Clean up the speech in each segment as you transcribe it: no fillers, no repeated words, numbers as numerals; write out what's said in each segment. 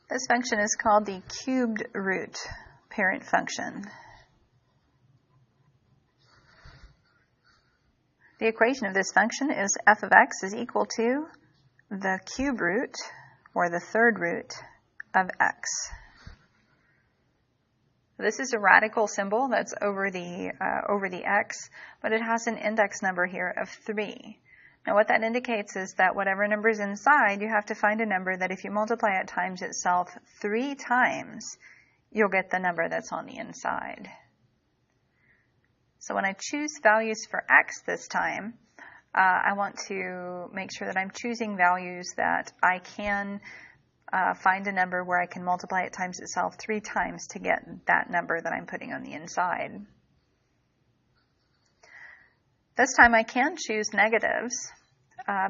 This function is called the cubed root parent function. The equation of this function is f of x is equal to the cube root, or the third root, of x. This is a radical symbol that's over the x, but it has an index number here of 3. Now what that indicates is that whatever number is inside, you have to find a number that if you multiply it times itself 3 times, you'll get the number that's on the inside. So when I choose values for x this time, I want to make sure that I'm choosing values that I can find a number where I can multiply it times itself 3 times to get that number that I'm putting on the inside. This time I can choose negatives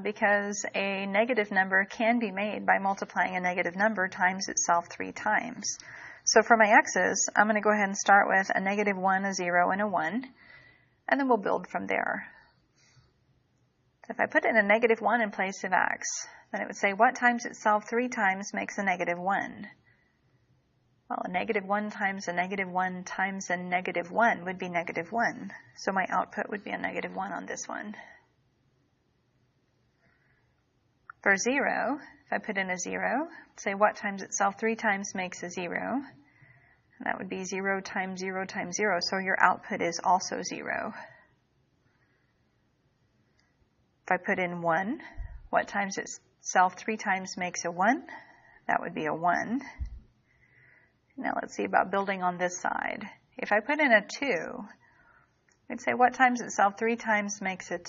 because a negative number can be made by multiplying a negative number times itself 3 times. So for my x's, I'm going to go ahead and start with a negative 1, a 0, and a 1, and then we'll build from there. So if I put in a negative 1 in place of x, then it would say what times itself 3 times makes a negative 1? Well, a negative 1 times a negative 1 times a negative 1 would be negative 1. So my output would be a negative 1 on this one. For 0, if I put in a 0, say what times itself 3 times makes a 0? And that would be 0 times 0 times 0, so your output is also 0. If I put in 1, what times itself 3 times makes a 1? That would be a 1. Now let's see about building on this side. If I put in a 2, we'd say what times itself 3 times makes a 2?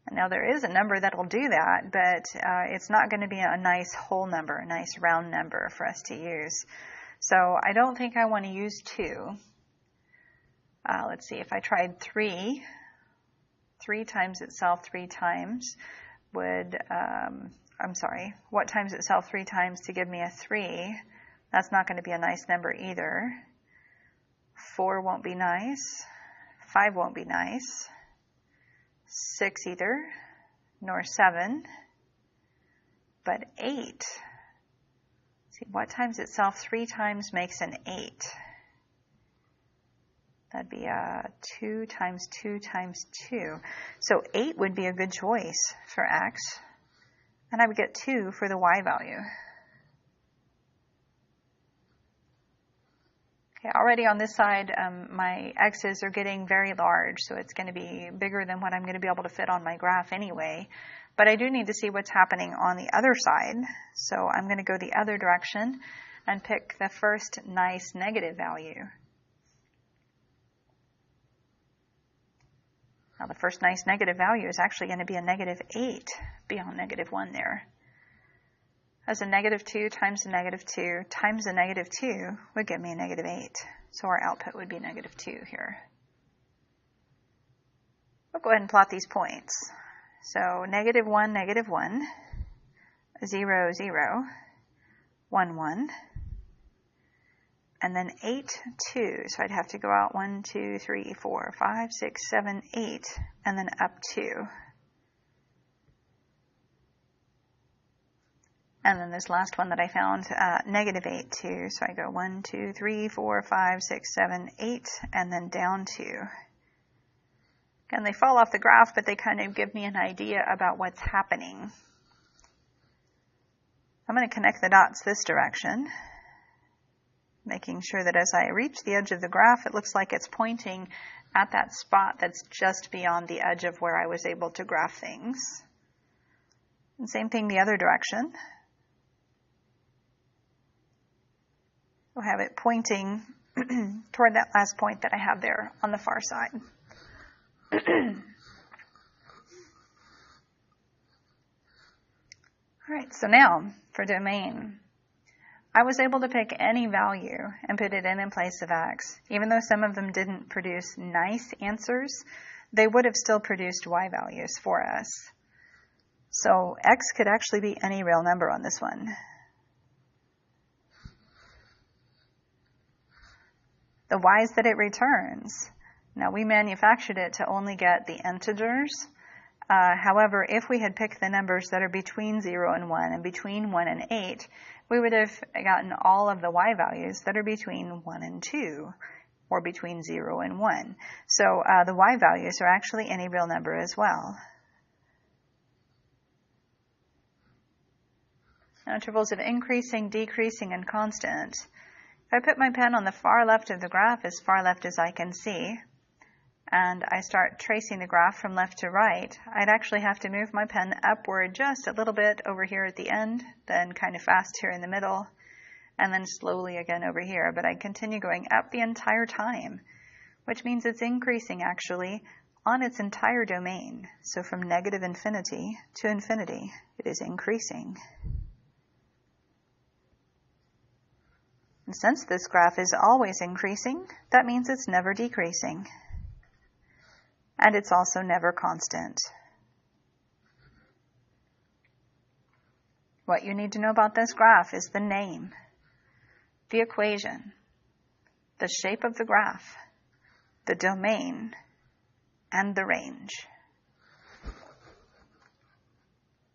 And now there is a number that will do that, but it's not going to be a nice whole number, a nice round number for us to use. So I don't think I want to use 2. Let's see, if I tried 3 times itself 3 times would, what times itself 3 times to give me a 3? That's not going to be a nice number either. 4 won't be nice. 5 won't be nice. 6 either, nor 7. But 8. See, what times itself 3 times makes an 8? That'd be 2 times 2 times 2. So 8 would be a good choice for x. And I would get 2 for the y value. Okay, already on this side, my x's are getting very large, so it's going to be bigger than what I'm going to be able to fit on my graph anyway. But I do need to see what's happening on the other side, so I'm going to go the other direction and pick the first nice negative value. Now the first nice negative value is actually going to be a negative 8 beyond negative 1 there. As a negative 2 times a negative 2 times a negative 2 would give me a negative 8. So our output would be negative 2 here. We'll go ahead and plot these points. So negative 1, 0, 0, 1, 1. And then 8, 2. So I'd have to go out 1, 2, 3, 4, 5, 6, 7, 8, and then up 2. And then this last one that I found, negative 8, 2. So I go 1, 2, 3, 4, 5, 6, 7, 8, and then down 2. Again, they fall off the graph, but they kind of give me an idea about what's happening. I'm going to connect the dots this direction, making sure that as I reach the edge of the graph, it looks like it's pointing at that spot that's just beyond the edge of where I was able to graph things. And same thing the other direction. We'll have it pointing toward that last point that I have there on the far side. All right, so now for domain. I was able to pick any value and put it in place of x. Even though some of them didn't produce nice answers, they would have still produced y values for us. So x could actually be any real number on this one. The y's that it returns. Now we manufactured it to only get the integers However, if we had picked the numbers that are between 0 and 1 and between 1 and 8, we would have gotten all of the y values that are between 1 and 2, or between 0 and 1. So the y values are actually any real number as well. Now, intervals of increasing, decreasing, and constant. If I put my pen on the far left of the graph, as far left as I can see, and I start tracing the graph from left to right, I'd actually have to move my pen upward just a little bit over here at the end, then kind of fast here in the middle, and then slowly again over here. But I continue going up the entire time, which means it's increasing actually on its entire domain. So from negative infinity to infinity, it is increasing. And since this graph is always increasing, that means it's never decreasing. And it's also never constant. What you need to know about this graph is the name, the equation, the shape of the graph, the domain, and the range.